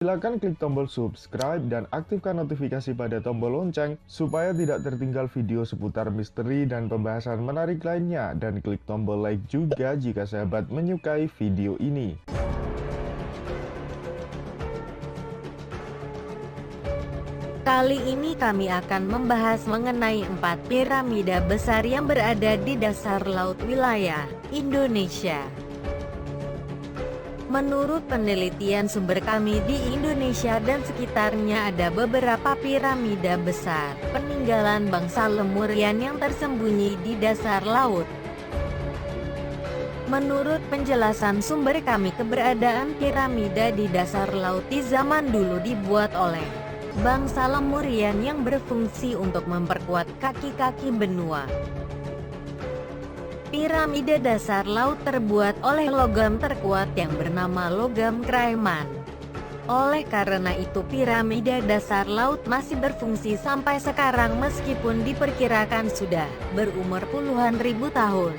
Silakan klik tombol subscribe dan aktifkan notifikasi pada tombol lonceng supaya tidak tertinggal video seputar misteri dan pembahasan menarik lainnya, dan klik tombol like juga jika sahabat menyukai video ini. Kali ini kami akan membahas mengenai 4 piramida besar yang berada di dasar laut wilayah Indonesia. Menurut penelitian sumber kami di Indonesia dan sekitarnya, ada beberapa piramida besar peninggalan bangsa Lemurian yang tersembunyi di dasar laut. Menurut penjelasan sumber kami, keberadaan piramida di dasar laut di zaman dulu dibuat oleh bangsa Lemurian yang berfungsi untuk memperkuat kaki-kaki benua. Piramida dasar laut terbuat oleh logam terkuat yang bernama logam Kraiman. Oleh karena itu, piramida dasar laut masih berfungsi sampai sekarang meskipun diperkirakan sudah berumur puluhan ribu tahun.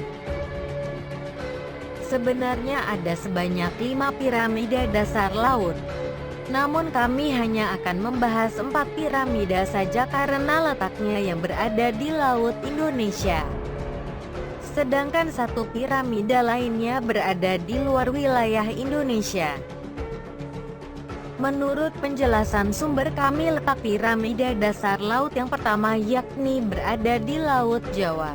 Sebenarnya ada sebanyak 5 piramida dasar laut. Namun kami hanya akan membahas 4 piramida saja karena letaknya yang berada di Laut Indonesia. Sedangkan 1 piramida lainnya berada di luar wilayah Indonesia. Menurut penjelasan sumber kami, letak piramida dasar laut yang pertama yakni berada di Laut Jawa.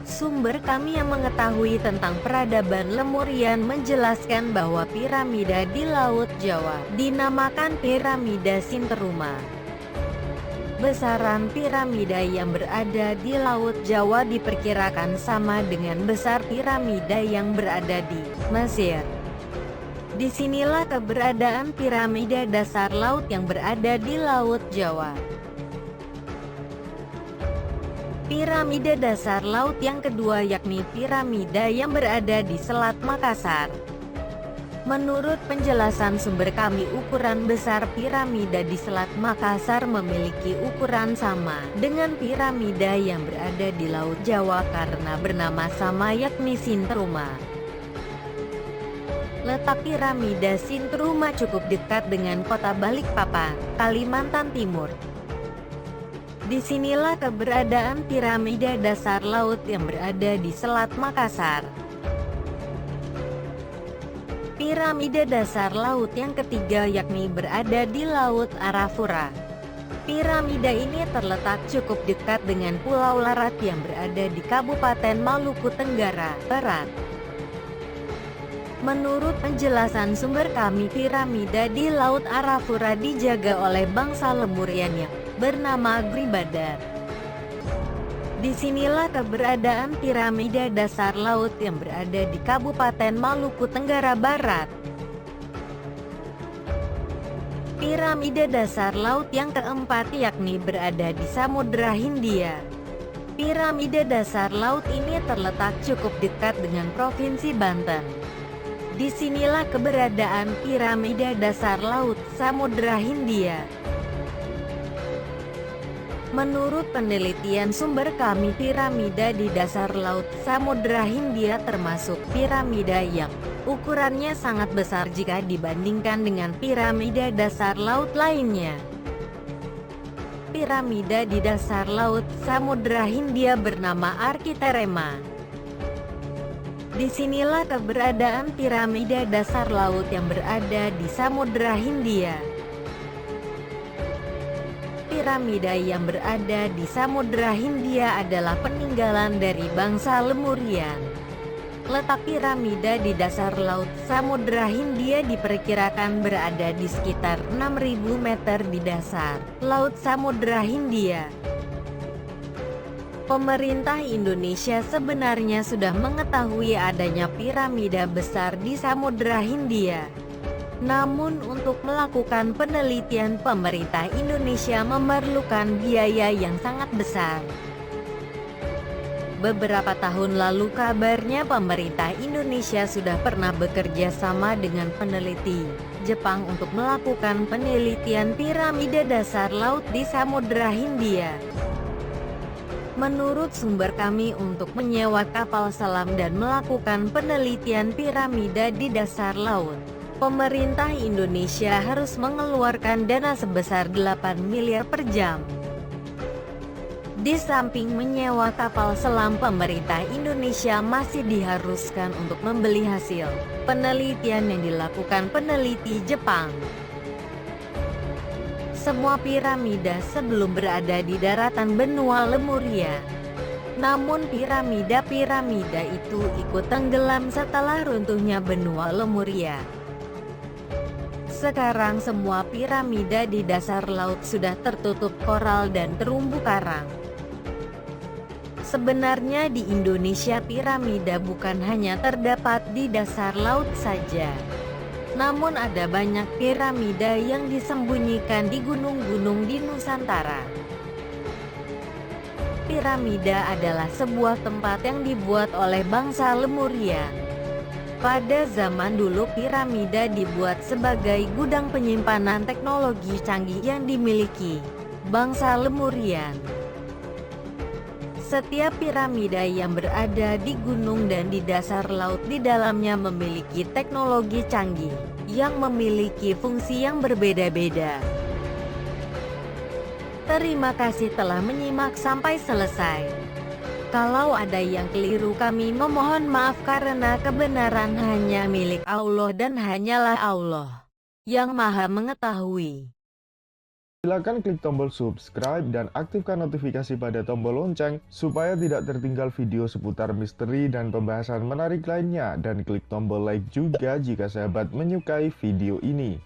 Sumber kami yang mengetahui tentang peradaban Lemurian menjelaskan bahwa piramida di Laut Jawa dinamakan piramida Sinteruma. Besaran piramida yang berada di Laut Jawa diperkirakan sama dengan besar piramida yang berada di Mesir. Disinilah keberadaan piramida dasar laut yang berada di Laut Jawa. Piramida dasar laut yang kedua yakni piramida yang berada di Selat Makassar. Menurut penjelasan sumber kami, ukuran besar piramida di Selat Makassar memiliki ukuran sama dengan piramida yang berada di Laut Jawa karena bernama sama yakni Sinteruma. Letak piramida Sinteruma cukup dekat dengan kota Balikpapan, Kalimantan Timur. Disinilah keberadaan piramida dasar laut yang berada di Selat Makassar. Piramida dasar laut yang ketiga yakni berada di Laut Arafura. Piramida ini terletak cukup dekat dengan Pulau Larat yang berada di Kabupaten Maluku Tenggara Barat. Menurut penjelasan sumber kami, piramida di Laut Arafura dijaga oleh bangsa Lemurian yang bernama Gribadar. Disinilah keberadaan piramida dasar laut yang berada di Kabupaten Maluku Tenggara Barat. Piramida dasar laut yang keempat yakni berada di Samudra Hindia. Piramida dasar laut ini terletak cukup dekat dengan Provinsi Banten. Disinilah keberadaan piramida dasar laut Samudra Hindia. Menurut penelitian sumber kami, piramida di dasar laut Samudra Hindia termasuk piramida yang ukurannya sangat besar jika dibandingkan dengan piramida dasar laut lainnya. Piramida di dasar laut Samudra Hindia bernama Arkiterema. Disinilah keberadaan piramida dasar laut yang berada di Samudra Hindia. Piramida yang berada di Samudra Hindia adalah peninggalan dari bangsa Lemurian. Letak piramida di dasar laut Samudra Hindia diperkirakan berada di sekitar 6.000 meter di dasar Laut Samudra Hindia. Pemerintah Indonesia sebenarnya sudah mengetahui adanya piramida besar di Samudra Hindia. Namun untuk melakukan penelitian, pemerintah Indonesia memerlukan biaya yang sangat besar. Beberapa tahun lalu kabarnya pemerintah Indonesia sudah pernah bekerja sama dengan peneliti Jepang untuk melakukan penelitian piramida dasar laut di Samudra Hindia. Menurut sumber kami, untuk menyewa kapal selam dan melakukan penelitian piramida di dasar laut, Pemerintah Indonesia harus mengeluarkan dana sebesar 8 miliar per jam. Di samping menyewa kapal selam, pemerintah Indonesia masih diharuskan untuk membeli hasil penelitian yang dilakukan peneliti Jepang. Semua piramida sebelum berada di daratan benua Lemuria. Namun piramida itu ikut tenggelam setelah runtuhnya benua Lemuria. Sekarang semua piramida di dasar laut sudah tertutup koral dan terumbu karang. Sebenarnya di Indonesia piramida bukan hanya terdapat di dasar laut saja. Namun ada banyak piramida yang disembunyikan di gunung-gunung di Nusantara. Piramida adalah sebuah tempat yang dibuat oleh bangsa Lemuria. Pada zaman dulu piramida dibuat sebagai gudang penyimpanan teknologi canggih yang dimiliki bangsa Lemurian. Setiap piramida yang berada di gunung dan di dasar laut di dalamnya memiliki teknologi canggih yang memiliki fungsi yang berbeda-beda. Terima kasih telah menyimak sampai selesai. Kalau ada yang keliru kami memohon maaf karena kebenaran hanya milik Allah dan hanyalah Allah yang Maha Mengetahui. Silakan klik tombol subscribe dan aktifkan notifikasi pada tombol lonceng supaya tidak tertinggal video seputar misteri dan pembahasan menarik lainnya, dan klik tombol like juga jika sahabat menyukai video ini.